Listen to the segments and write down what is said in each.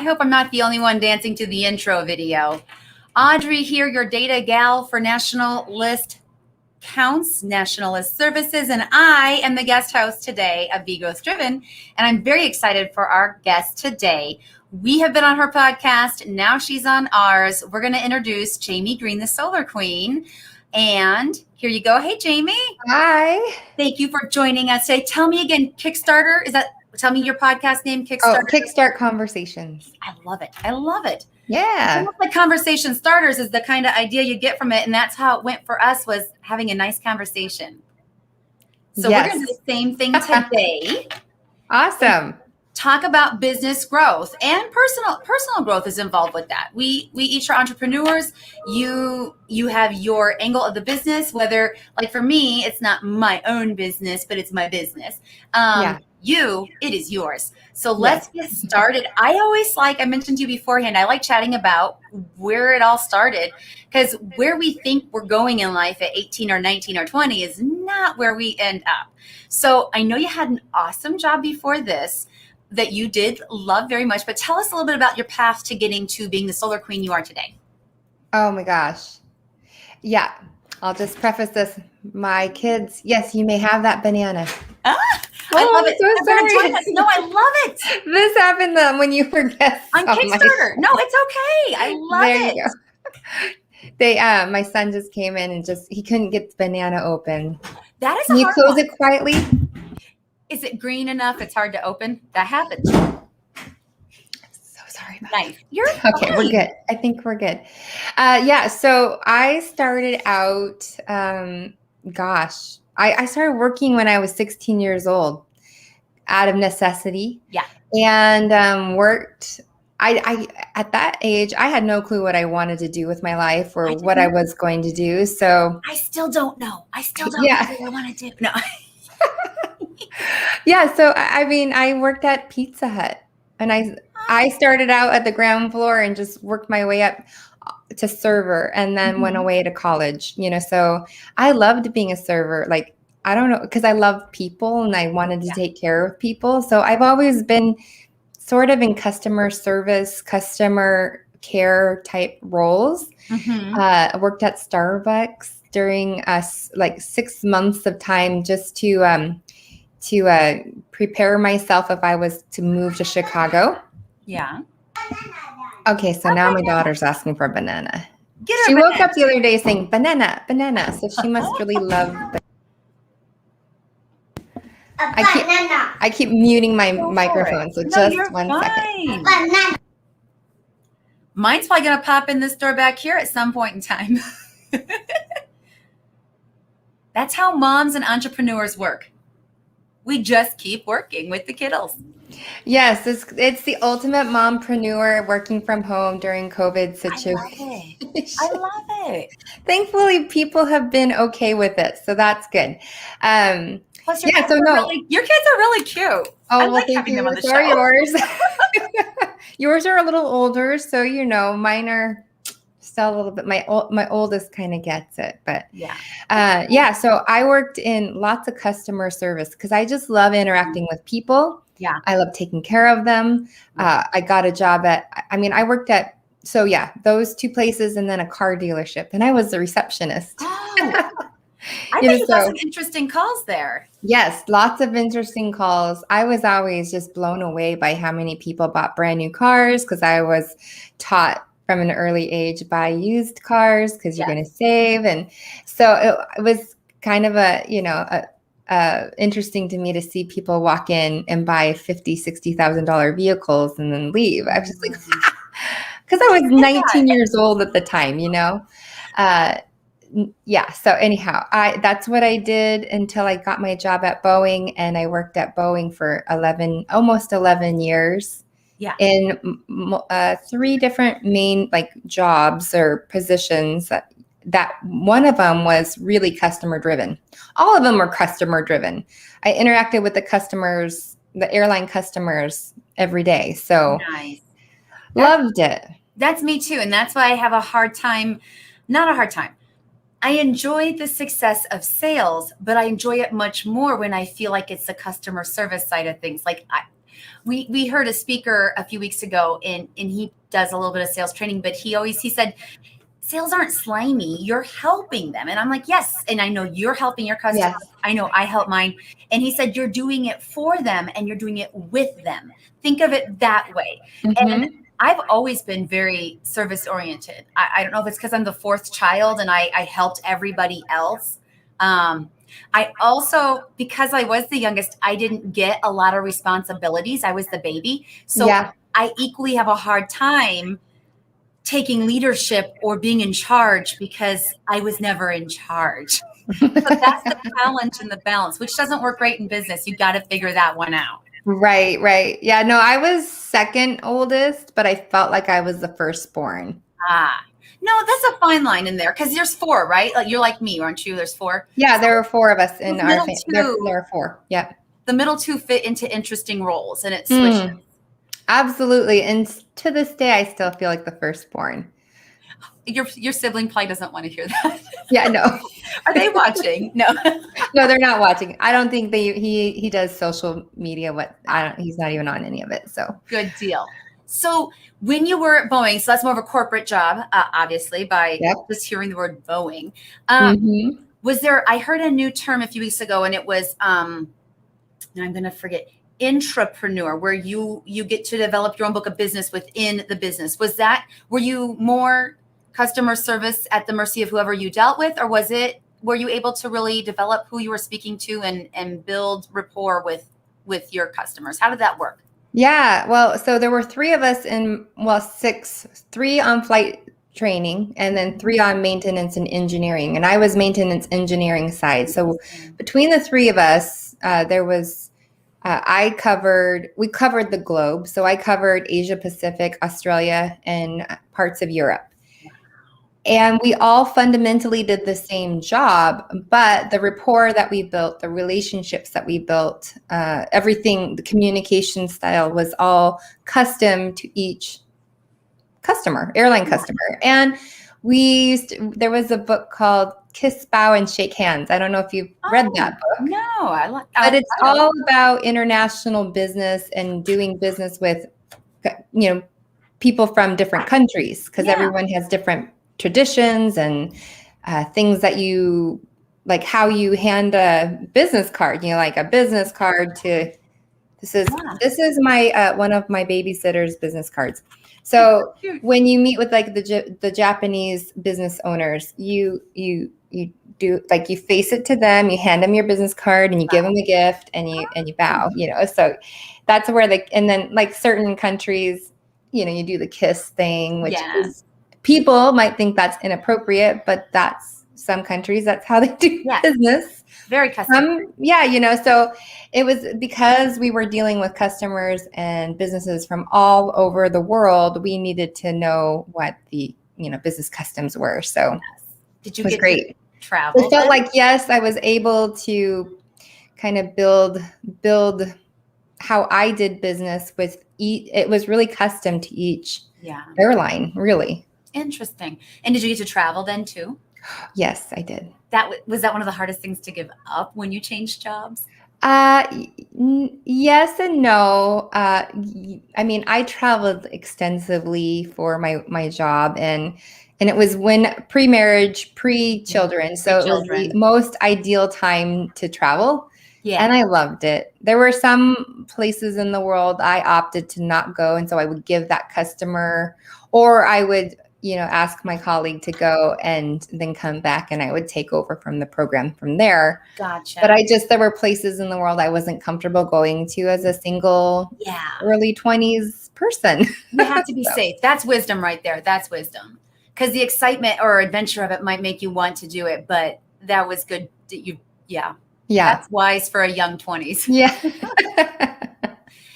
hope I'm not the only one dancing to the intro video. Audrey here, your data gal for National List Counts, National List Services, and I am the guest host today of BeGrowthDriven, and I'm very excited for our guest today. We have been on her podcast, now she's on ours. We're going to introduce Jaime Greene, the Solar Queen, and here you go. Hey, Jaime. Hi. Thank you for joining us today. Tell me again, Kickstarter, tell me your podcast name, Kickstarter. Oh, Kickstart Conversations. I love it. I love it. Yeah. Almost like conversation starters is the kind of idea you get from it. And that's how it went for us, was having a nice conversation. So We're going to do the same thing today. Awesome. Talk about business growth, and personal growth is involved with that. We each are entrepreneurs. You have your angle of the business, whether, like for me, it's not my own business, but it's my business. It is yours. So let's get started. I mentioned to you beforehand, I like chatting about where it all started, because where we think we're going in life at 18 or 19 or 20 is not where we end up. So I know you had an awesome job before this that you did love very much, but tell us a little bit about your path to getting to being the solar queen you are today. Oh my gosh. Yeah. I'll just preface this. My kids, yes, you may have that banana. I love it. So sorry. No, I love it. This happened when you were guests on Kickstarter. No, it's okay. I love it. You go. My son just came in and he couldn't get the banana open. That is Can you close it quietly? Is it green enough? It's hard to open. That happens. So sorry about that. You're okay. fine. We're good. I think we're good. So I started out, I started working when I was 16 years old out of necessity. Yeah. And worked. I at that age, I had no clue what I wanted to do with my life or what I was going to do. So I still don't know. I still don't know what I want to do. No. Yeah. So, I mean, I worked at Pizza Hut, and I started out at the ground floor and just worked my way up to server, and then went away to college, so I loved being a server. Like, I don't know, because I love people and I wanted to take care of people. So I've always been sort of in customer service, customer care type roles. I worked at Starbucks during 6 months of time just to prepare myself if I was to move to Chicago. Yeah. Okay, so now my daughter's asking for a banana. She woke up the other day saying banana, banana. So she must really love I keep muting my microphone, so just 1 second. Banana. Mine's probably going to pop in this door back here at some point in time. That's how moms and entrepreneurs work. We just keep working with the kiddos. Yes, it's the ultimate mompreneur working from home during COVID situation. I love it. Thankfully, people have been okay with it, so that's good. Plus, your kids are really cute. Oh, well, thank you. So are yours. Yours are a little older, so mine are still a little bit. My oldest kind of gets it, but so I worked in lots of customer service because I just love interacting with people. Yeah, I love taking care of them. I got a job I worked at those two places, and then a car dealership, and I was the receptionist. Oh. I think you got some interesting calls there. Yes, lots of interesting calls. I was always just blown away by how many people bought brand new cars, because I was taught from an early age, buy used cars because you're going to save. And so it was kind of interesting to me to see people walk in and buy $50,000, $60,000 vehicles and then leave. I was just like, because I was 19 years old at the time, So anyhow, that's what I did until I got my job at Boeing, and I worked at Boeing for almost 11 years. Yeah. In 3 different main jobs or positions. That one of them was really customer driven. All of them were customer driven. I interacted with the customers, the airline customers, every day. So nice. Loved it. That's me too, and that's why I have not a hard time. I enjoy the success of sales, but I enjoy it much more when I feel like it's the customer service side of things. Like We heard a speaker a few weeks ago, and he does a little bit of sales training, but he said, sales aren't slimy. You're helping them. And I'm like, yes. And I know you're helping your customers. Yes. I know I help mine. And he said, you're doing it for them and you're doing it with them. Think of it that way. And I've always been very service oriented. I don't know if it's because I'm the fourth child and I helped everybody else. I also, because I was the youngest, I didn't get a lot of responsibilities. I was the baby. So I equally have a hard time taking leadership or being in charge because I was never in charge. So that's the challenge and the balance, which doesn't work great in business. You got to figure that one out. Right. Yeah, no, I was second oldest, but I felt like I was the firstborn. No, that's a fine line in there because there's four, right? Like you're like me, aren't you? There's four. Yeah, there were four of us in our family. There are four. Yep. The middle two fit into interesting roles and it switches. Absolutely. And to this day, I still feel like the firstborn. Your sibling probably doesn't want to hear that. Yeah, no. Are they watching? No. No, they're not watching. I don't think he does social media. He's not even on any of it. So good deal. So when you were at Boeing, so that's more of a corporate job, obviously, by just hearing the word Boeing. Was there, I heard a new term a few weeks ago, and it was, now I'm going to forget, intrapreneur, where you get to develop your own book of business within the business. Were you more customer service at the mercy of whoever you dealt with, or were you able to really develop who you were speaking to and build rapport with your customers? How did that work? Yeah, well, so there were three of us three on flight training and then three on maintenance and engineering. And I was maintenance engineering side. So between the three of us, we covered the globe. So I covered Asia Pacific, Australia, and parts of Europe. And we all fundamentally did the same job, but the rapport that we built, the relationships that we built, everything, the communication style was all custom to each airline customer. And there was a book called Kiss, Bow, and Shake Hands. I don't know if you've read that book. No, but it's all about international business and doing business with, people from different countries, because everyone has different traditions and things that you like, how you hand a business card, like a business card to this is my one of my babysitter's business cards. So when you meet with like the Japanese business owners, you do like, you face it to them, you hand them your business card and you give them a gift and you bow, so that's where and then like certain countries, you do the kiss thing, which is, people might think that's inappropriate, but some countries, that's how they do business. Very custom. So it was because we were dealing with customers and businesses from all over the world, we needed to know what the, business customs were. So did you it was great. To travel? It felt like, yes, I was able to kind of build how I did business with it was really custom to each airline, really. Interesting. And did you get to travel then too? Yes, I did. Was that one of the hardest things to give up when you changed jobs? Yes and no. I mean, I traveled extensively for my job, and it was when pre-marriage, pre-children. So it was the most ideal time to travel. Yeah. And I loved it. There were some places in the world I opted to not go. And so I would give that customer, or I would, ask my colleague to go and then come back and I would take over from the program from there. Gotcha. But there were places in the world I wasn't comfortable going to as a single early 20s person. You have to be safe. That's wisdom right there. That's wisdom. Because the excitement or adventure of it might make you want to do it, but that was good. Yeah. That's wise for a young 20s. Yeah.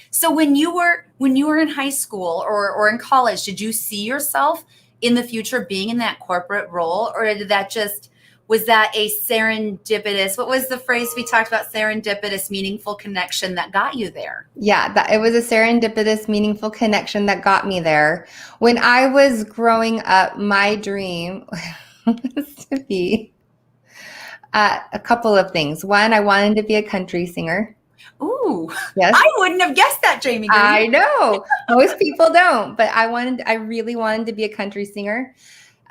So when you were in high school or in college, did you see yourself in the future being in that corporate role, or was that a serendipitous, what was the phrase we talked about, serendipitous, meaningful connection that got you there? Yeah, it was a serendipitous, meaningful connection that got me there. When I was growing up, my dream was to be a couple of things. One, I wanted to be a country singer. Ooh, Yes. I wouldn't have guessed that, Jaime Greene. I know. Most people don't, but I really wanted to be a country singer.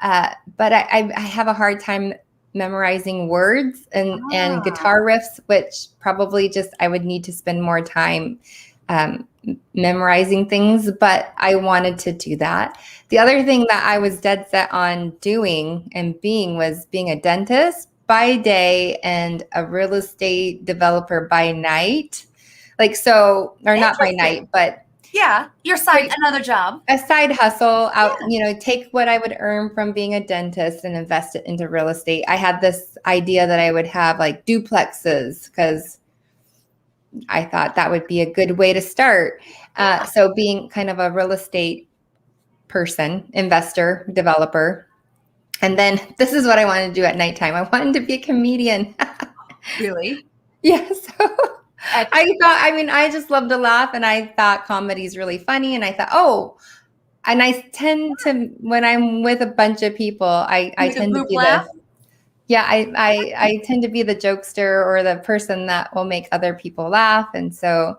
But I have a hard time memorizing words and guitar riffs, which probably just I would need to spend more time memorizing things, but I wanted to do that. The other thing that I was dead set on doing and was being a dentist by day and a real estate developer by night. Like, so, or not by night, but yeah, your side, another job. A side hustle out, take what I would earn from being a dentist and invest it into real estate. I had this idea that I would have like duplexes because I thought that would be a good way to start. So being kind of a real estate person, investor, developer. And then this is what I wanted to do at nighttime. I wanted to be a comedian. Really? Yeah. So I just love to laugh, and I thought comedy is really funny. And I thought, and I tend to, when I'm with a bunch of people, I tend to be I tend to be the jokester or the person that will make other people laugh. And so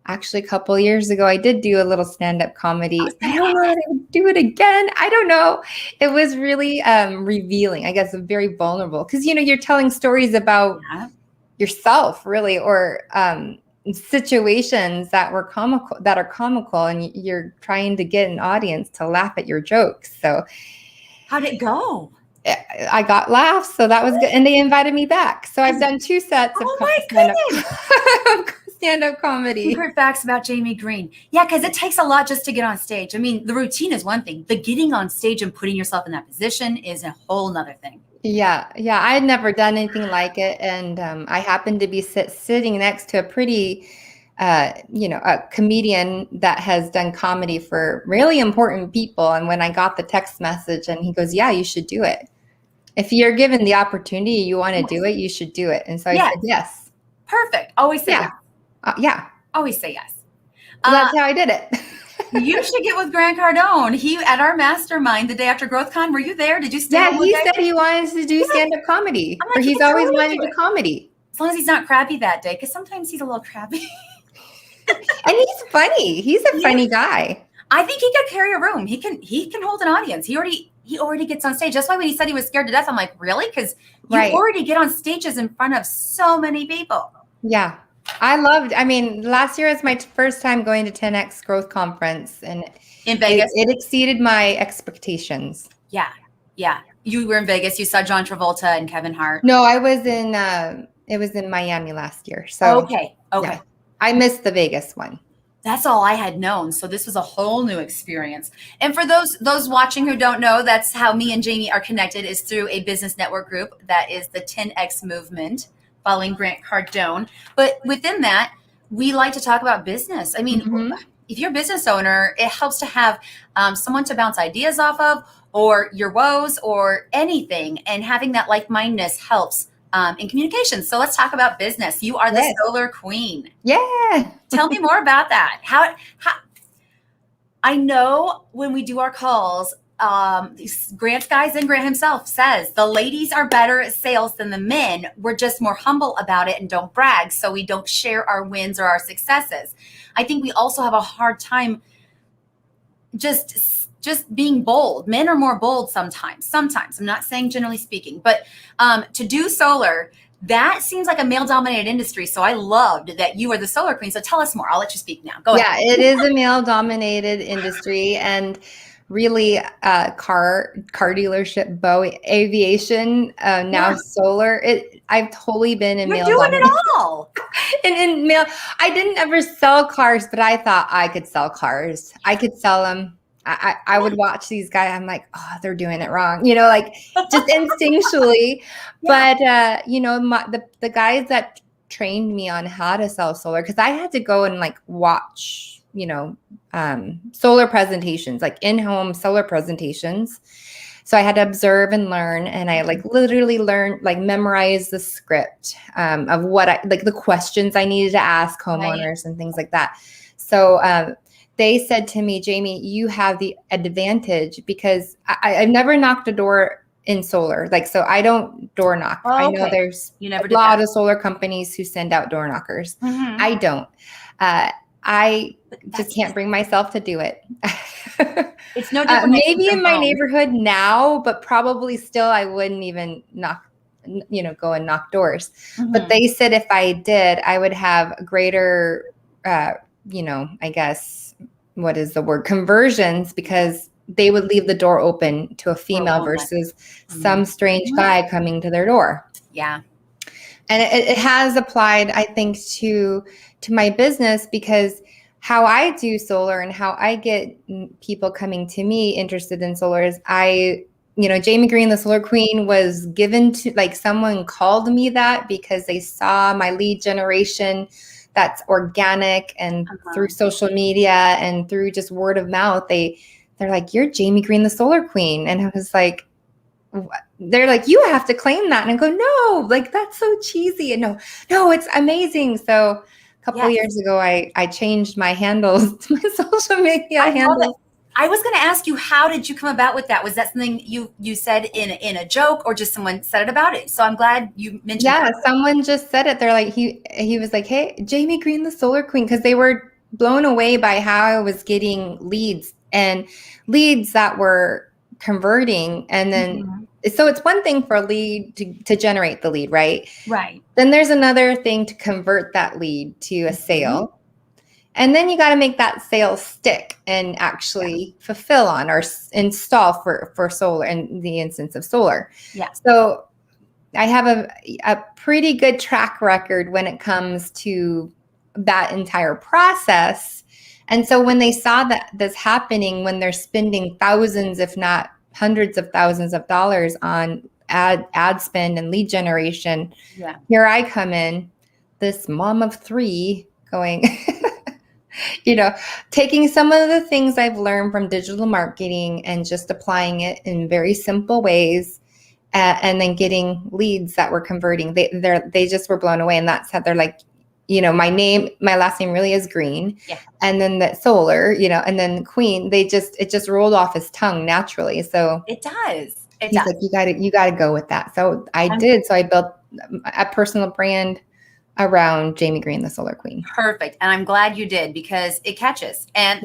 actually a couple of years ago, I did do a little stand-up comedy. I don't know if I would do it again. I don't know. It was really revealing, I guess, very vulnerable. Because, you're telling stories about yourself, really, or situations that are comical, and you're trying to get an audience to laugh at your jokes. So how'd it go? I got laughs, so that was good. And they invited me back. So I've done 2 sets of stand-up comedy. Secret facts about Jaime Greene. Yeah, because it takes a lot just to get on stage. I mean, the routine is one thing. The getting on stage and putting yourself in that position is a whole nother thing. Yeah. I had never done anything like it. And I happened to be sitting next to a pretty, a comedian that has done comedy for really important people. And when I got the text message, and he goes, yeah, you should do it. If you're given the opportunity, you want to do it, you should do it. And so I said, yes. Perfect. Always say yes. Always say yes. So that's how I did it. You should get with Grant Cardone. He at our mastermind the day after GrowthCon. Were you there? Did you stay? Yeah, he said he wanted to do stand-up comedy. Or he's always wanted to do comedy. As long as he's not crabby that day, because sometimes he's a little crabby. And he's funny. He's a funny guy. I think he could carry a room. He can hold an audience. He already gets on stage. That's why when he said he was scared to death, I'm like, really? Because you already get on stages in front of so many people. Yeah. Last year was my first time going to 10X Growth Conference, and in Vegas, it exceeded my expectations. Yeah. You were in Vegas. You saw John Travolta and Kevin Hart. No, I was in. It was in Miami last year. So okay. Yeah, I missed the Vegas one. That's all I had known. So this was a whole new experience. And for those watching who don't know, that's how me and Jaime are connected, is through a business network group that is the 10X movement, following Grant Cardone. But within that, we like to talk about business. I mean, if you're a business owner, it helps to have someone to bounce ideas off of, or your woes, or anything. And having that like-mindedness helps in communication. So let's talk about business. You are the solar queen. Yeah. Tell me more about that. How I know when we do our calls, Grant's guys and Grant himself says the ladies are better at sales than the men. We're just more humble about it and don't brag. So we don't share our wins or our successes. I think we also have a hard time just being bold. Men are more bold sometimes. I'm not saying generally speaking, but to do solar, that seems like a male-dominated industry. So I loved that you are the solar queen. So tell us more. I'll let you speak now. Go ahead. Yeah, it is a male-dominated industry, and really car dealership, aviation, now solar. I've totally been in male. You're doing it all. in male. I didn't ever sell cars, but I thought I could sell cars. I could sell them. I would watch these guys. I'm like, oh, they're doing it wrong. Like just instinctually. But, the guys that trained me on how to sell solar, because I had to go and like watch, solar presentations, like in-home solar presentations. So I had to observe and learn, and I like literally learned, like memorize the script of what the questions I needed to ask homeowners and things like that. So, they said to me, Jaime, you have the advantage because I've never knocked a door in solar. Like, so I don't door knock. Oh, I know okay. there's You never a did lot that. of solar companies who send out door knockers. Mhm. I don't. I But just can't bring myself to do it. it's no different, I think, Maybe from in my home. neighborhood now, but probably still I wouldn't even go and knock doors. But Mhm. they said if I did, I would have greater, I guess, what is the word? Conversions, because they would leave the door open to a For a female woman. versus some strange Mhm. guy coming to their door. Yeah. And it has applied, I think, to my business, because how I do solar and how I get people coming to me interested in solar is Jaime Greene, the Solar Queen, was given to, like, someone called me that because they saw my lead generation that's organic, and through social media and through just word of mouth, they're like, "You're Jaime Greene, the Solar Queen." And I was like, they're like, "You have to claim that." And I go, "No, like, that's so cheesy." And no, it's amazing. So a couple of years ago, I changed my handles to my social media handles. I was going to ask you, how did you come about with that? Was that something you said in a joke, or just someone said it about it? So I'm glad you mentioned Yeah, that. someone just said it. They're like, he was like, "Hey, Jaime Greene, the Solar Queen," because they were blown away by how I was getting leads that were converting. And then, so it's one thing for a lead to generate the lead, right? Right. Then there's another thing to convert that lead to a sale. And then you got to make that sale stick and actually fulfill on or install for solar, in the instance of solar. Yeah. So I have a pretty good track record when it comes to that entire process. And so when they saw that this happening, when they're spending thousands, if not hundreds of thousands of dollars on ad spend and lead generation, here I come in, this mom of three, going, taking some of the things I've learned from digital marketing and just applying it in very simple ways, and then getting leads that were converting. They just were blown away. And that's how they're like, my last name really is Green. Yeah. And then that solar, and then Queen, it just rolled off his tongue naturally. So It does. he's like, you gotta go with that. So I did. So I built a personal brand around Jaime Greene, the Solar Queen. Perfect. And I'm glad you did, because it catches. And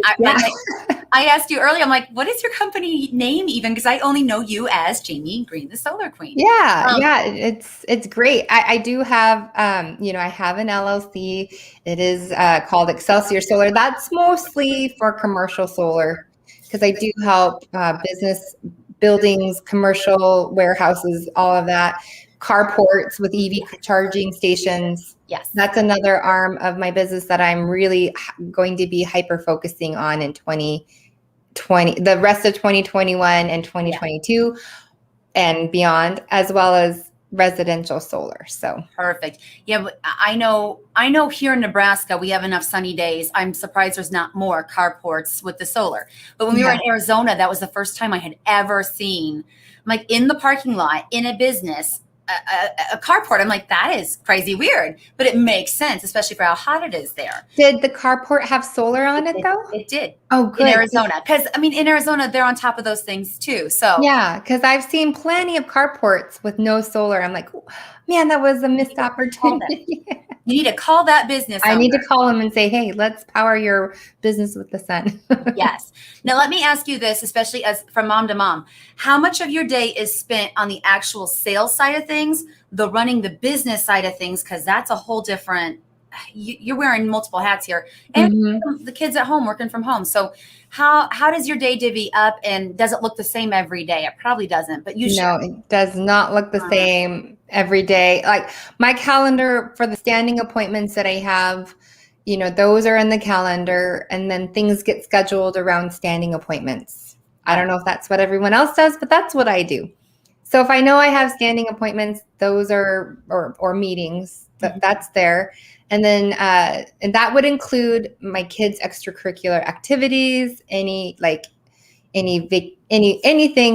I asked you earlier, I'm like, what is your company name even? Because I only know you as Jaime Greene, the Solar Queen. Yeah. It's great. I do have, I have an LLC. It is called Excelsior Solar. That's mostly for commercial solar, because I do help business buildings, commercial warehouses, all of that, carports with EV charging stations. Yes. That's another arm of my business that I'm really going to be hyper focusing on in 2020, the rest of 2021 and 2022 and beyond, as well as residential solar. So perfect. Yeah, but I know here in Nebraska, we have enough sunny days. I'm surprised there's not more carports with the solar. But when we were in Arizona, that was the first time I had ever seen, like, in the parking lot, in a business, a carport. I'm like, that is crazy weird, but it makes sense, especially for how hot it is there. Did the carport have solar on it though? It did. Oh, good. In Arizona. Because, in Arizona, they're on top of those things too. So yeah, because I've seen plenty of carports with no solar. I'm like, man, that was a missed opportunity. You need to call that business owner. I need to call them and say, hey, let's power your business with the sun. Yes. Now, let me ask you this, especially as from mom to mom. How much of your day is spent on the actual sales side of things, the running the business side of things? Because that's a whole different, you're wearing multiple hats here. And the kids at home working from home. So how does your day divvy up, and does it look the same every day? It probably doesn't, but you should. No, it does not look the same every day. Like, my calendar for the standing appointments that I have, those are in the calendar, and then things get scheduled around standing appointments. I don't know if that's what everyone else does, but that's what I do. So if I know I have standing appointments, those are, or meetings, that's there. And then, and that would include my kids' extracurricular activities, anything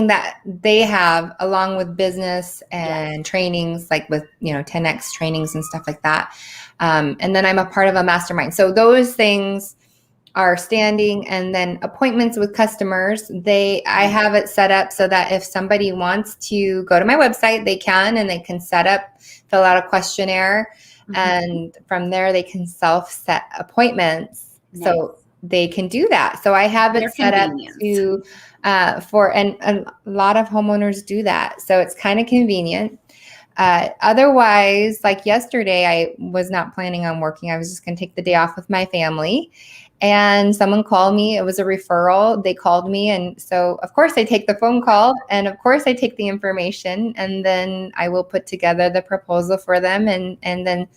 that they have, along with business and trainings, like with 10X trainings and stuff like that. And then I'm a part of a mastermind. So those things are standing, and then appointments with customers. I have it set up so that if somebody wants to go to my website, they can, and they can fill out a questionnaire, and from there they can self-set appointments. Nice. So they can do that. So I have it set up to and a lot of homeowners do that. So it's kind of convenient. Otherwise, like yesterday, I was not planning on working. I was just going to take the day off with my family. And someone called me. It was a referral. They called me. And so, of course, I take the phone call. And of course, I take the information. And then I will put together the proposal for them and then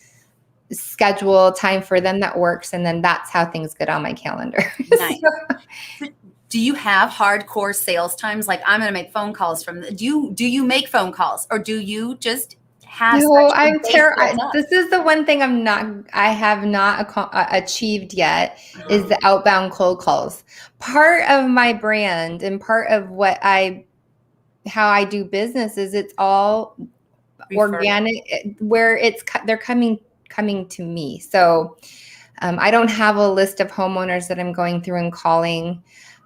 schedule time for them that works. And then that's how things get on my calendar. Nice. Do you have hardcore sales times? Like, I'm going to make phone calls do you make phone calls, or do you just have? No, I'm terrible. This is the one thing I have not achieved yet is the outbound cold calls. Part of my brand and part of how I do business is it's all organic, where they're coming to me. So I don't have a list of homeowners that I'm going through and calling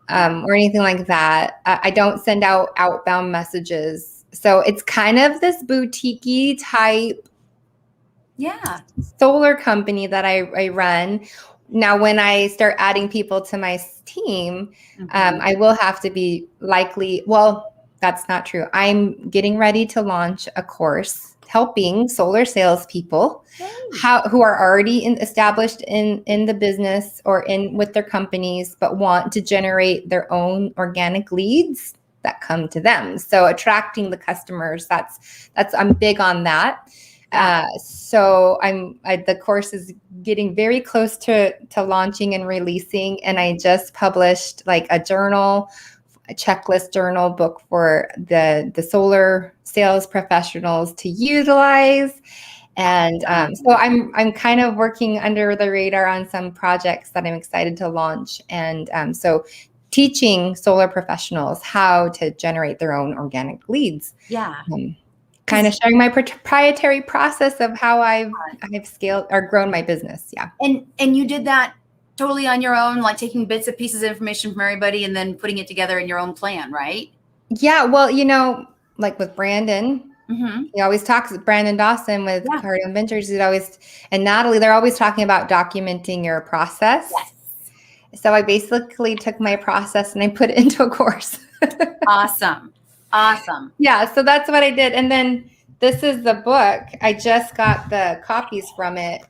or anything like that. I don't send out outbound messages. So it's kind of this boutique-y type solar company that I run. Now, when I start adding people to my team, I will have to be that's not true. I'm getting ready to launch a course helping solar salespeople who are already established in the business or with their companies, but want to generate their own organic leads that come to them. So attracting the customers, I'm big on that. So the course is getting very close to launching and releasing. And I just published like a checklist journal book for the solar sales professionals to utilize. And so I'm kind of working under the radar on some projects that I'm excited to launch. And so teaching solar professionals how to generate their own organic leads. Kind of sharing my proprietary process of how I've scaled or grown my business. And you did that totally on your own, like taking bits and pieces of information from everybody and then putting it together in your own plan, right? Yeah. Well, like with Brandon, he always talks, Brandon Dawson with Cardio Ventures, and Natalie, they're always talking about documenting your process. Yes. So I basically took my process and I put it into a course. Awesome. Yeah. So that's what I did. And then this is the book. I just got the copies from it.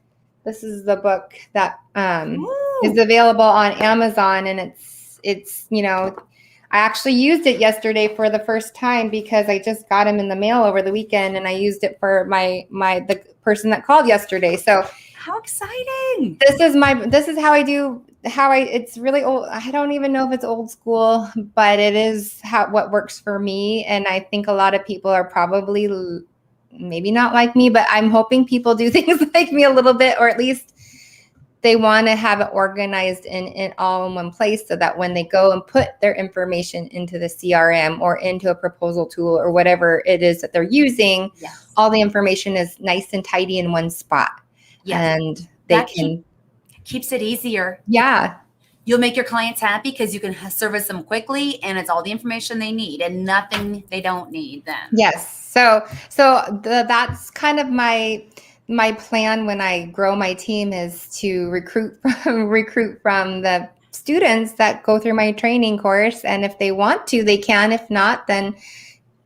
This is the book that is available on Amazon, and it's I actually used it yesterday for the first time because I just got them in the mail over the weekend, and I used it for the person that called yesterday. So how exciting! This is how I do. It's really old. I don't even know if it's old school, but it is what works for me. And I think a lot of people are probably maybe not like me, but I'm hoping people do things like me a little bit, or at least they want to have it organized in all in one place so that when they go and put their information into the CRM or into a proposal tool or whatever it is that they're using, all the information is nice and tidy in one spot. And keeps it easier. Yeah. You'll make your clients happy because you can service them quickly, and it's all the information they need and nothing they don't need then. Yes. So that's kind of my plan when I grow my team is to recruit from the students that go through my training course. And if they want to, they can. If not, then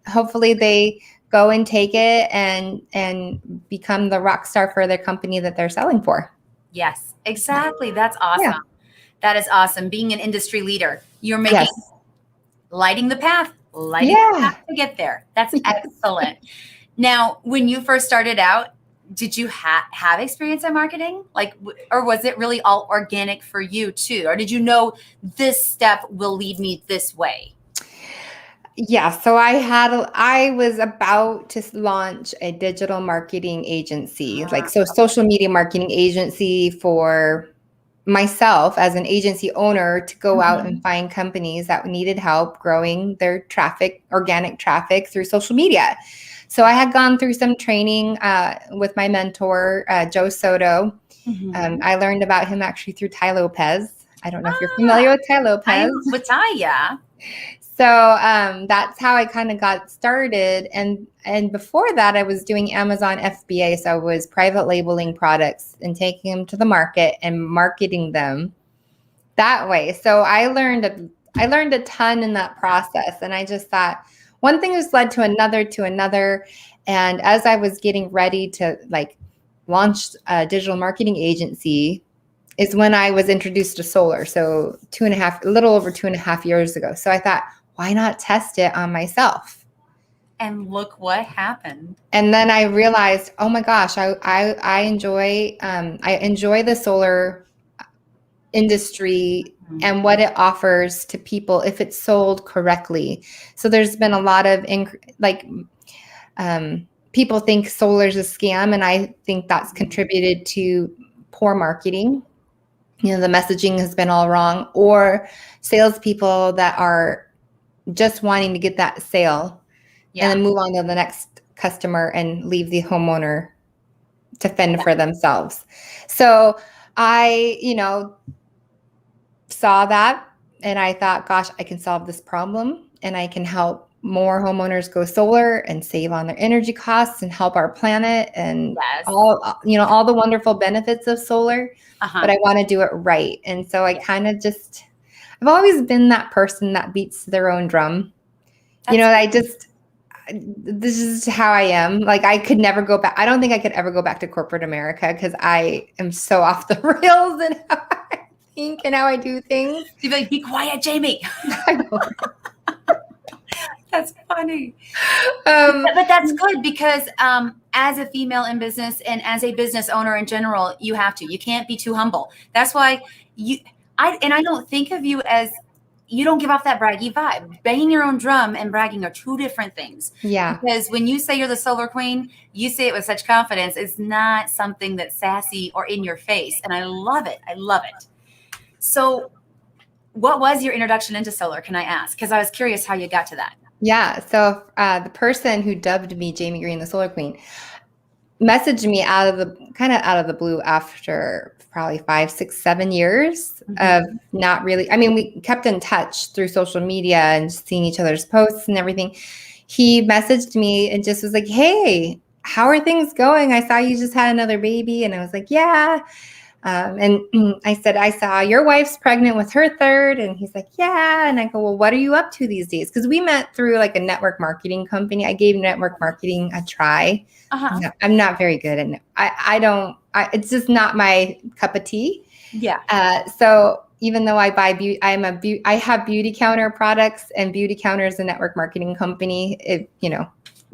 hopefully they go and take it and become the rock star for their company that they're selling for. Yes, exactly. That's awesome. Yeah. That is awesome. Being an industry leader, you're making lighting the path to get there. That's excellent. Now, when you first started out, did you have experience in marketing? Or was it really all organic for you too? Or did you know this step will lead me this way? Yeah. So I was about to launch a digital marketing agency, social media marketing agency for myself as an agency owner to go out and find companies that needed help growing their organic traffic through social media. So I had gone through some training with my mentor, Joe Soto. I learned about him actually through Ty Lopez. I don't know if you're familiar with Tai Lopez. With Tai, yeah. So that's how I kind of got started. And before that, I was doing Amazon FBA. So I was private labeling products and taking them to the market and marketing them that way. So I learned a ton in that process. And I just thought one thing just led to another. And as I was getting ready to like launch a digital marketing agency is when I was introduced to solar. So a little over 2.5 years ago. So I thought, why not test it on myself? And look what happened. And then I realized, oh my gosh, I enjoy the solar industry and what it offers to people if it's sold correctly. So there's been a lot of people think solar is a scam, and I think that's contributed to poor marketing. You know, the messaging has been all wrong, or salespeople that are just wanting to get that sale and then move on to the next customer and leave the homeowner to fend for themselves. So I, saw that and I thought, gosh, I can solve this problem and I can help more homeowners go solar and save on their energy costs and help our planet and all the wonderful benefits of solar. But I want to do it right. And so I kind of I've always been that person that beats their own drum. This is how I am. Like I could never go back. I don't think I could ever go back to corporate America because I am so off the rails in how I think and how I do things. You'd be like, be quiet, Jamie. I know. That's funny. But that's good because as a female in business and as a business owner in general, you can't be too humble. That's why I don't think of you as, you don't give off that braggy vibe. Banging your own drum and bragging are two different things. Yeah. Because when you say you're the solar queen, you say it with such confidence. It's not something that's sassy or in your face. And I love it. I love it. So what was your introduction into solar, can I ask? Because I was curious how you got to that. Yeah. So the person who dubbed me Jaime Greene, the Solar Queen, messaged me out of the blue after probably 5, 6, 7 years of not really. I mean, we kept in touch through social media and seeing each other's posts and everything. He messaged me and just was like, "Hey, how are things going? I saw you just had another baby." And I was like, "Yeah." And I said, "I saw your wife's pregnant with her third." And he's like, "Yeah." And I go, "Well, what are you up to these days?" Because we met through like a network marketing company. I gave network marketing a try. I'm not very good at it. It's just not my cup of tea. Yeah. So even though I buy I have Beauty Counter products, and Beauty Counter is a network marketing company.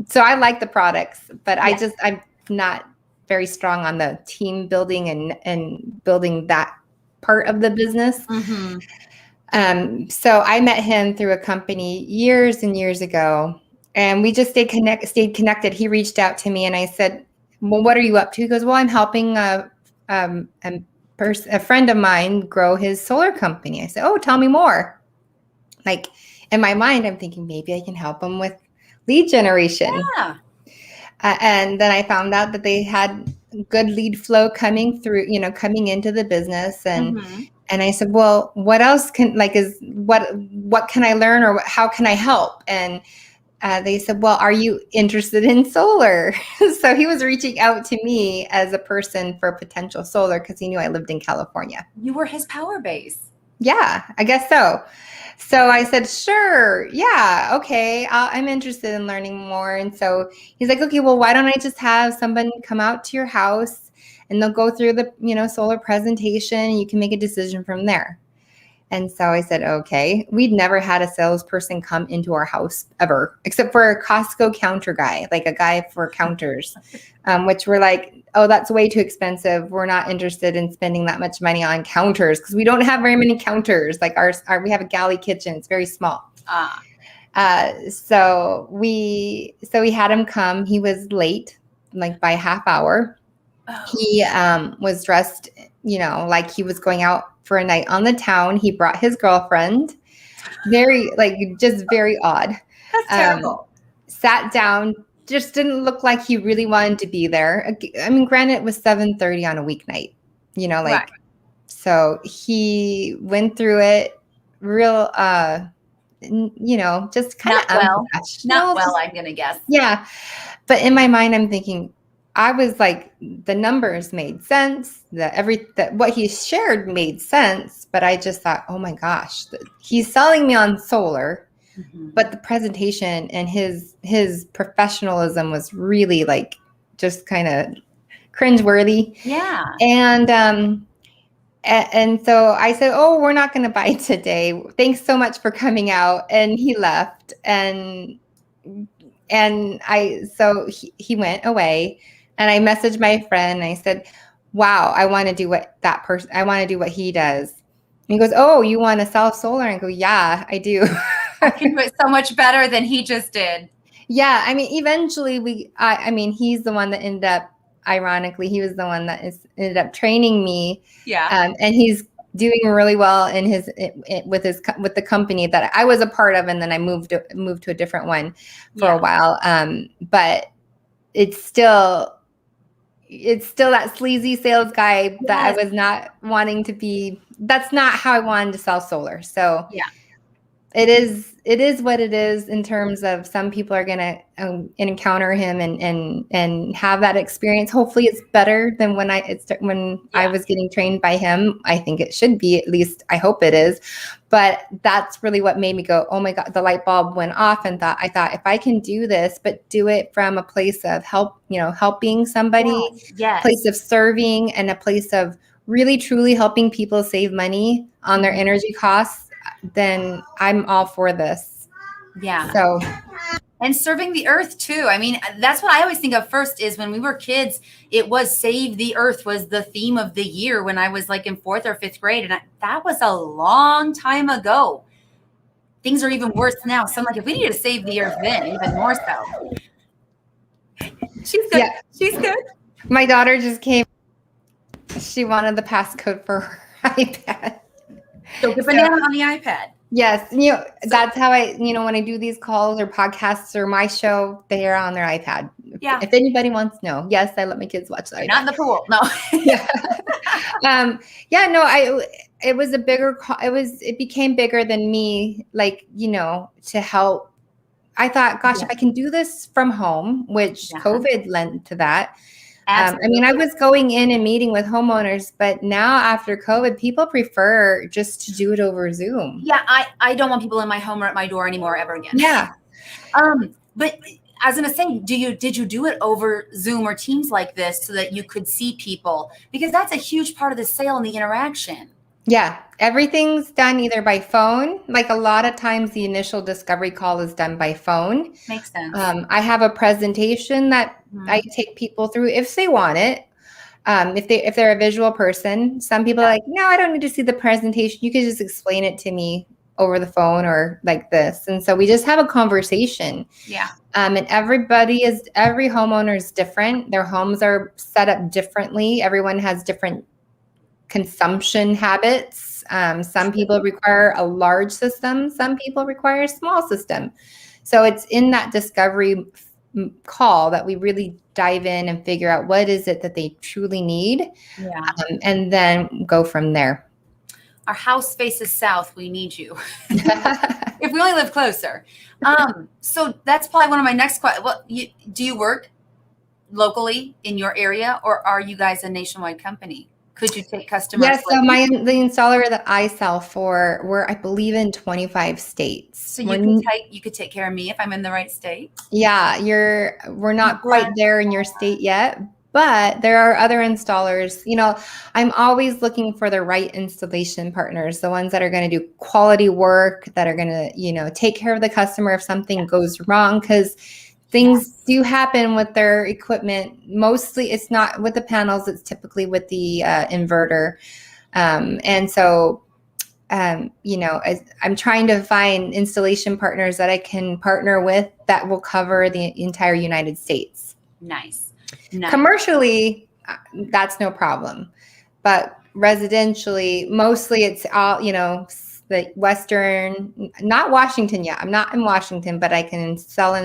So I like the products, but I'm not very strong on the team building and building that part of the business. So I met him through a company years and years ago, and we just stayed connected. He reached out to me and I said, "Well, what are you up to?" He goes, "Well, I'm helping a friend of mine grow his solar company." I said, "Oh, tell me more." Like in my mind, I'm thinking maybe I can help him with lead generation. Yeah. And then I found out that they had good lead flow coming into the business. And I said, "Well, what else what can I learn, or how can I help?" And they said, "Well, are you interested in solar?" So he was reaching out to me as a person for potential solar because he knew I lived in California. You were his power base. Yeah, I guess so. So I said, "Sure. Yeah. Okay. I'm interested in learning more." And so he's like, "Okay, well, why don't I just have somebody come out to your house and they'll go through the, solar presentation and you can make a decision from there." And so I said, "Okay." We'd never had a salesperson come into our house ever, except for a Costco counter guy, like a guy for counters, which we're like, "Oh, that's way too expensive. We're not interested in spending that much money on counters because we don't have very many counters. Like we have a galley kitchen. It's very small." So we had him come. He was late, like by half hour. He was dressed, like he was going out for a night on the town. He brought his girlfriend. Just very odd. That's terrible. Sat down, just didn't look like he really wanted to be there. I mean, granted, it was 7:30 on a weeknight, Right. So he went through it real, just kind of Not well. unpatched. Not No, well, just, I'm going to guess. yeah. But in my mind, I'm thinking, I was like, the numbers made sense. That what he shared made sense. But I just thought, oh my gosh, he's selling me on solar, but the presentation and his professionalism was really like just kind of cringeworthy. Yeah. And so I said, "Oh, we're not going to buy today. Thanks so much for coming out." And he left, and he went away, and I messaged my friend. And I said, "Wow, I want to do I want to do what he does." And he goes, "Oh, you want to sell solar?" And I go, "Yeah, I do." I can do it so much better than he just did. Yeah, I mean, eventually I mean, he's the one that ended up, ironically, he was the one that ended up training me. Yeah. And he's doing really well in with the company that I was a part of, and then I moved to a different one for a while. But it's still that sleazy sales guy that I was not wanting to be. That's not how I wanted to sell solar. So yeah. It is what it is in terms of some people are going to encounter him and have that experience. Hopefully it's better than when I was getting trained by him. I think it should be, at least I hope it is. But that's really what made me go, oh my God, the light bulb went off, and I thought if I can do this, but do it from a place of helping somebody, place of serving, and a place of really truly helping people save money on their energy costs, then I'm all for this. Yeah. So, and serving the earth too. I mean, that's what I always think of first is when we were kids, it was save the earth was the theme of the year when I was like in 4th or 5th grade. And that was a long time ago. Things are even worse now. So I'm like, if we need to save the earth then, even more so. She's good. Yeah. She's good. My daughter just came. She wanted the passcode for her iPad. So get banana on the iPad. Yes. That's how when I do these calls or podcasts or my show, they are on their iPad. Yeah. If anybody wants to know, yes, I let my kids watch that. Not in the pool. No. It was a bigger, it became bigger than me, to help. I thought, gosh, if I can do this from home, which COVID lent to that. I was going in and meeting with homeowners, but now after COVID, people prefer just to do it over Zoom. Yeah, I don't want people in my home or at my door anymore ever again. Yeah. But I was going to say, did you do it over Zoom or Teams like this so that you could see people? Because that's a huge part of the sale and the interaction. Yeah, everything's done either by phone. Like a lot of times the initial discovery call is done by phone. Makes sense. I have a presentation that I take people through if they want it. If they're a visual person, some people are like, no, I don't need to see the presentation. You can just explain it to me over the phone or like this. And so we just have a conversation. Yeah. And every homeowner is different. Their homes are set up differently. Everyone has different consumption habits. Some people require a large system. Some people require a small system. So it's in that discovery call that we really dive in and figure out what is it that they truly need, and then go from there. Our house faces south. We need you. If we only live closer. So that's probably one of my next questions. Well, do you work locally in your area, or are you guys a nationwide company? Could you take customers? Yes, so the installer that I sell for, we're, I believe, in 25 states. So you could take care of me if I'm in the right state? Yeah, we're not quite there in your state yet, but there are other installers. I'm always looking for the right installation partners, the ones that are going to do quality work, that are going to, take care of the customer if something goes wrong, because things do happen with their equipment. Mostly it's not with the panels, it's typically with the inverter. And so, I'm trying to find installation partners that I can partner with that will cover the entire United States. Nice. Commercially, that's no problem. But residentially, mostly it's all, the Western, not Washington yet. I'm not in Washington, but I can install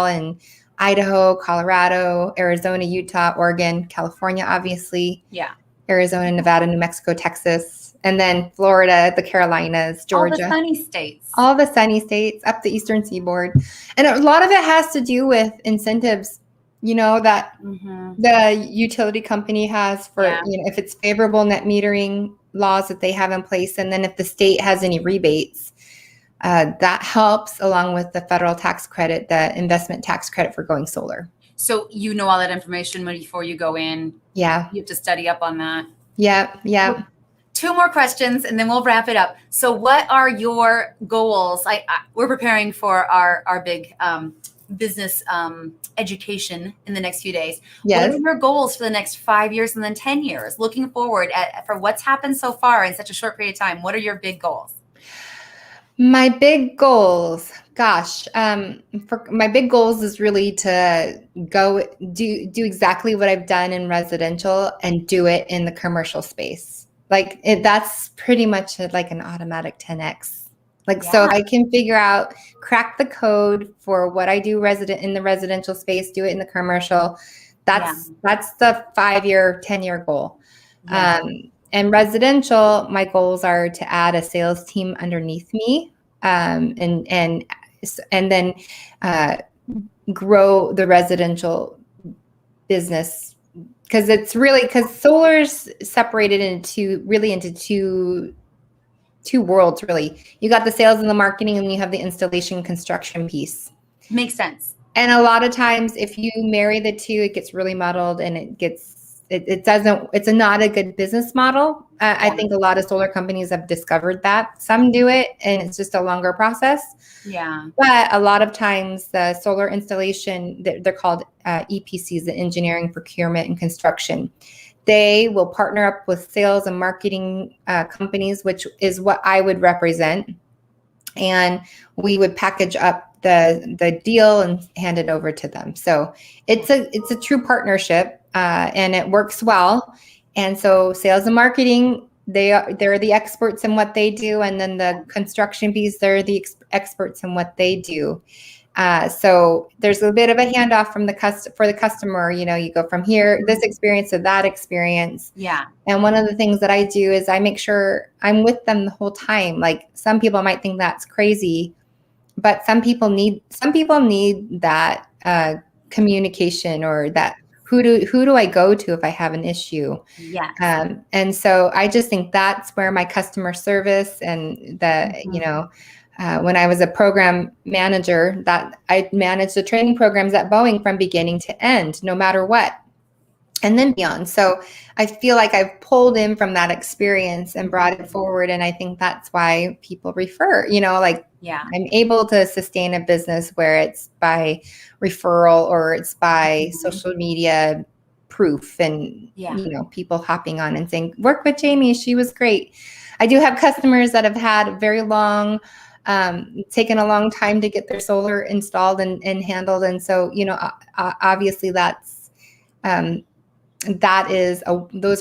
in Idaho, Colorado, Arizona, Utah, Oregon, California, obviously. Yeah. Arizona, Nevada, New Mexico, Texas, and then Florida, the Carolinas, All the Georgia. sunny states. All the sunny states up the eastern seaboard. And a lot of it has to do with incentives, that the utility company has for, if it's favorable net metering laws that they have in place. And then if the state has any rebates, that helps, along with the federal tax credit, the investment tax credit for going solar. So you know all that information before you go in. Yeah. You have to study up on that. Yeah. Yeah. Two more questions and then we'll wrap it up. So what are your goals? We're preparing for our big business education in the next few days. Yes. What are your goals for the next 5 years and then 10 years? Looking forward for what's happened so far in such a short period of time, what are your big goals? My big goals, for my big goals is really to go do exactly what I've done in residential and do it in the commercial space. That's pretty much like an automatic 10x. So if I can crack the code for what I do in the residential space, do it in the commercial, that's the 5-year, 10-year goal. Yeah. And residential, my goals are to add a sales team underneath me, and then grow the residential business, because solar's separated into two worlds, really. You got the sales and the marketing, and you have the installation construction piece. Makes sense. And a lot of times, if you marry the two, it gets really muddled, and it's not a good business model. I think a lot of solar companies have discovered that. Some do it, and it's just a longer process. Yeah. But a lot of times the solar installation, they're called EPCs, the engineering, procurement, and construction. They will partner up with sales and marketing companies, which is what I would represent. And we would package up the deal and hand it over to them. So it's a true partnership, and it works well. And so sales and marketing, they're the experts in what they do, and then the construction piece, they're the experts in what they do. So there's a bit of a handoff for the customer. You go from this experience to that experience. Yeah. And one of the things that I do is I make sure I'm with them the whole time. Like, some people might think that's crazy, but some people need that communication, or that who do I go to if I have an issue? Yeah. And so I just think that's where my customer service and when I was a program manager, that I managed the training programs at Boeing from beginning to end, no matter what, and then beyond. So I feel like I've pulled in from that experience and brought it forward. And I think that's why people refer, I'm able to sustain a business where it's by referral, or it's by social media proof, and, people hopping on and saying, work with Jaime, she was great. I do have customers that have had very long, taken a long time to get their solar installed and handled. And so, obviously those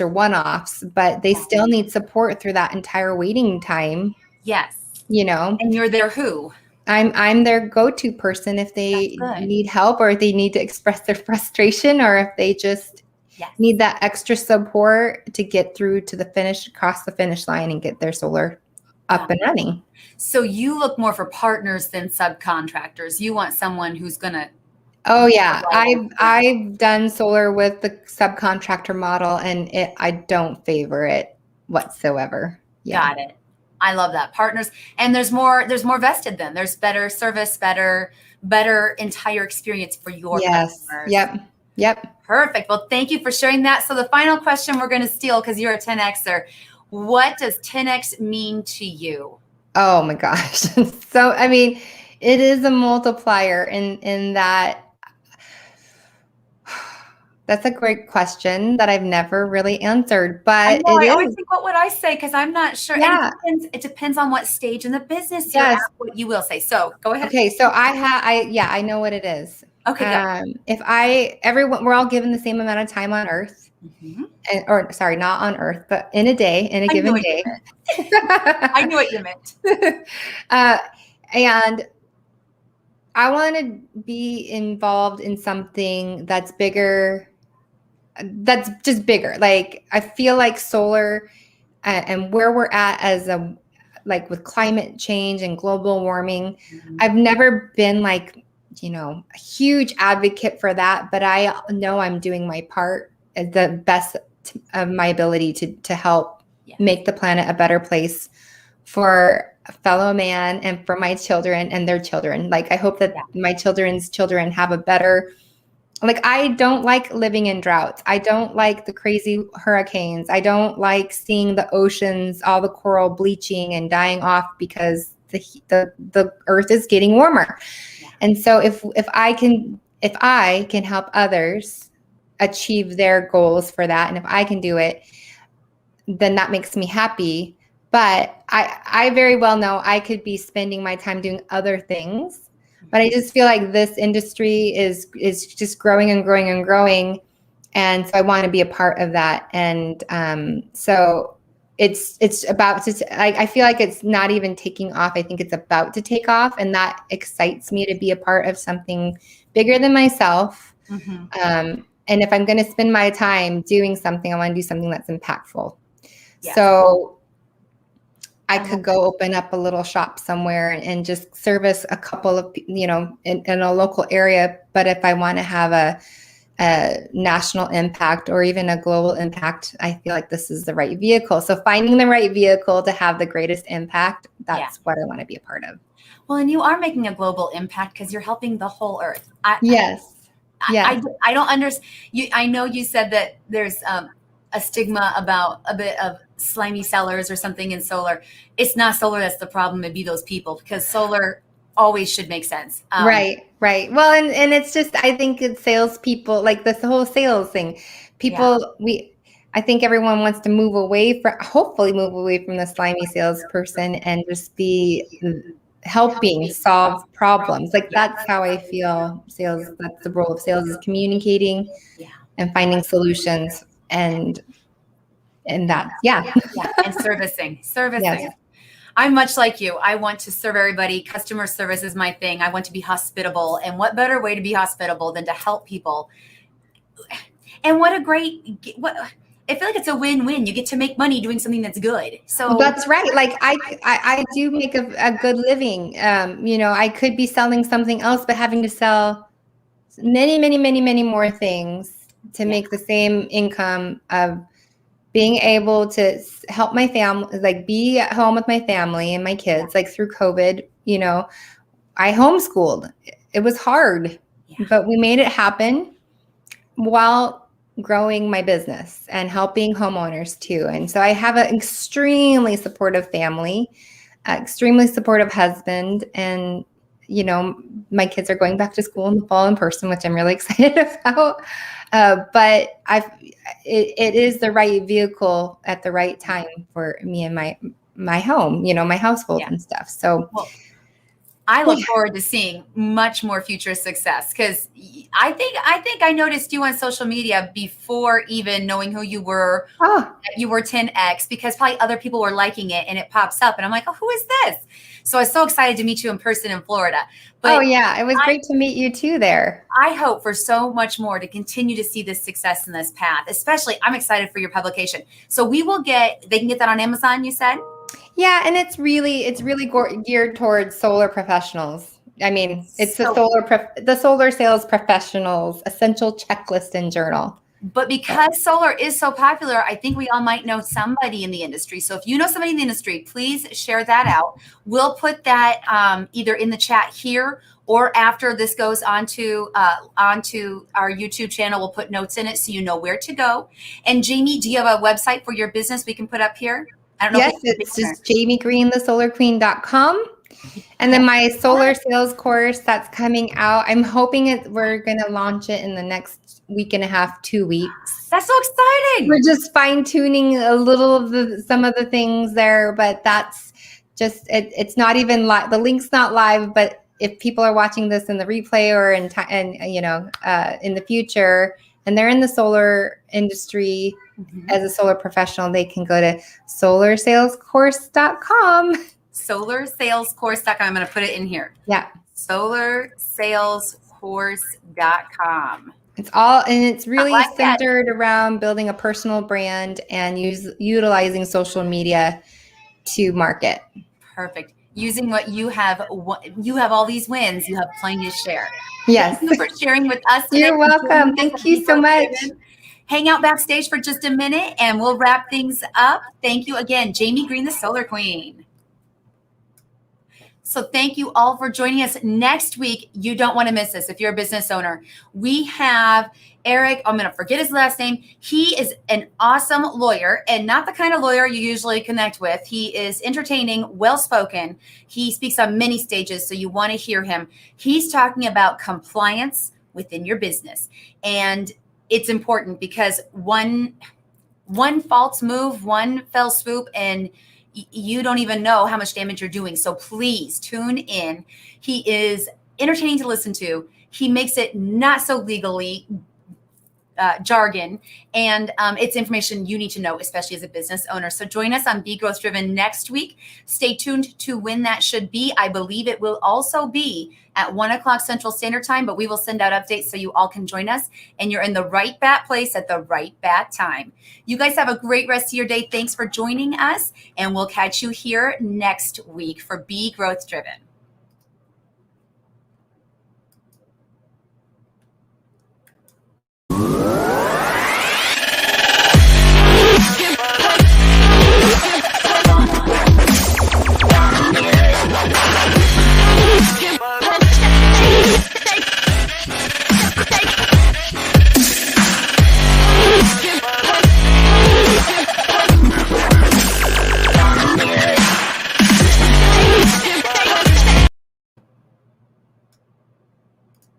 are one-offs, but they still need support through that entire waiting time. Yes. And you're their who? I'm their go-to person if they need help, or if they need to express their frustration, or if they just need that extra support to get through to cross the finish line and get their solar up and running. So you look more for partners than subcontractors. You want someone who's going to. Oh yeah. I've done solar with the subcontractor model, and I don't favor it whatsoever. Yeah. Got it. I love that. Partners. And there's more vested then. There's better service, better entire experience for your customers. Yep. Perfect. Well, thank you for sharing that. So the final question we're going to steal, because you're a 10Xer. What does 10X mean to you? Oh my gosh. So, I mean, it is a multiplier in that. That's a great question that I've never really answered, but I always think, what would I say? Because I'm not sure. Yeah. It depends on what stage in the business you're at, what you will say. So go ahead. Okay. So I know what it is. Okay. We're all given the same amount of time on Earth, not on Earth, but in a day, in a given day. I knew what you meant. And I want to be involved in something that's bigger that's just bigger. Like I feel like solar and where we're at as a like with climate change and global warming, I've never been like, a huge advocate for that, but I know I'm doing my part at the best of my ability to help make the planet a better place for a fellow man and for my children and their children. Like I hope that my children's children have a better, like I don't like living in droughts. I don't like the crazy hurricanes. I don't like seeing the oceans, all the coral bleaching and dying off because the earth is getting warmer. And so if I can help others achieve their goals for that, and if I can do it, then that makes me happy. But I very well know I could be spending my time doing other things. But I just feel like this industry is just growing and growing and growing. And so I want to be a part of that. And so it's about to, I feel like it's not even taking off. I think it's about to take off. And that excites me to be a part of something bigger than myself. And if I'm going to spend my time doing something, I want to do something that's impactful. Yes. So I could go open up a little shop somewhere and just service a couple of, in a local area. But if I want to have a national impact or even a global impact, I feel like this is the right vehicle. So finding the right vehicle to have the greatest impact, that's what I want to be a part of. Well, and you are making a global impact because you're helping the whole earth. Yes. I don't understand. I know you said that there's a stigma about a bit of slimy sellers or something in solar. It's not solar that's the problem. It'd be those people, because solar always should make sense. Right. Well, and it's just, I think it's salespeople, like this whole sales thing. People, I think everyone wants to hopefully move away from the slimy salesperson and just be helping solve problems. Like that's how I feel sales, that's the role of sales, is communicating and finding solutions and that, and servicing. Yes. I'm much like you. I want to serve everybody. Customer service is my thing. I want to be hospitable. And what better way to be hospitable than to help people? And I feel like it's a win-win. You get to make money doing something that's good. So that's right. Like I do make a good living. I could be selling something else, but having to sell many, many, many, many more things to make the same income of being able to help my family, like be at home with my family and my kids, like through COVID, I homeschooled. It was hard, but we made it happen while growing my business and helping homeowners too. And so I have an extremely supportive family, extremely supportive husband, and my kids are going back to school in the fall in person, which I'm really excited about. But it is the right vehicle at the right time for me and my home, my household and stuff. So I look forward to seeing much more future success, because I think I noticed you on social media before even knowing who you were. You were 10X, because probably other people were liking it and it pops up and I'm like, oh, who is this? So I was so excited to meet you in person in Florida. But it was great to meet you too there. I hope for so much more to continue to see this success in this path. Especially, I'm excited for your publication. So they can get that on Amazon, you said? Yeah, and it's really geared towards solar professionals. I mean, it's the solar sales professionals essential checklist and journal. But because solar is so popular, I think we all might know somebody in the industry. So if you know somebody in the industry, please share that out. We'll put that either in the chat here, or after this goes onto our YouTube channel, we'll put notes in it so you know where to go. And Jaime, do you have a website for your business we can put up here? I don't know. Yes, it's just JaimeGreene, and then my solar sales course that's coming out. I'm hoping we're going to launch it in the next week and a half, 2 weeks. That's so exciting. We're just fine tuning a little of some of the things there, but that's just, it's not even live. The link's not live, but if people are watching this in the replay or in the future, and they're in the solar industry as a solar professional, they can go to solarsalescourse.com. Solarsalescourse.com. I'm going to put it in here. Yeah. Solarsalescourse.com. It's I really like that. centered around building a personal brand and utilizing social media to market. Perfect. Using what you have all these wins. You have plenty to share. Thank Yes. you for sharing with us today. You're And joining welcome. us Thank at you Be so Growth much. Driven. Hang out backstage for just a minute, and we'll wrap things up. Thank you again, Jaime Greene, the Solar Queen. So thank you all for joining us. Next week, you don't want to miss this if you're a business owner. We have Eric, I'm going to forget his last name. He is an awesome lawyer and not the kind of lawyer you usually connect with. He is entertaining, well-spoken. He speaks on many stages, so you want to hear him. He's talking about compliance within your business. And it's important because one false move, one fell swoop, and you don't even know how much damage you're doing. So please tune in. He is entertaining to listen to. He makes it not so legally jargon, and it's information you need to know, especially as a business owner. So join us on Be Growth Driven next week. Stay tuned to when that should be. I believe it will also be at 1 o'clock Central Standard Time, but we will send out updates so you all can join us, and you're in the right bat place at the right bat time. You guys have a great rest of your day. Thanks for joining us, and we'll catch you here next week for Be Growth Driven.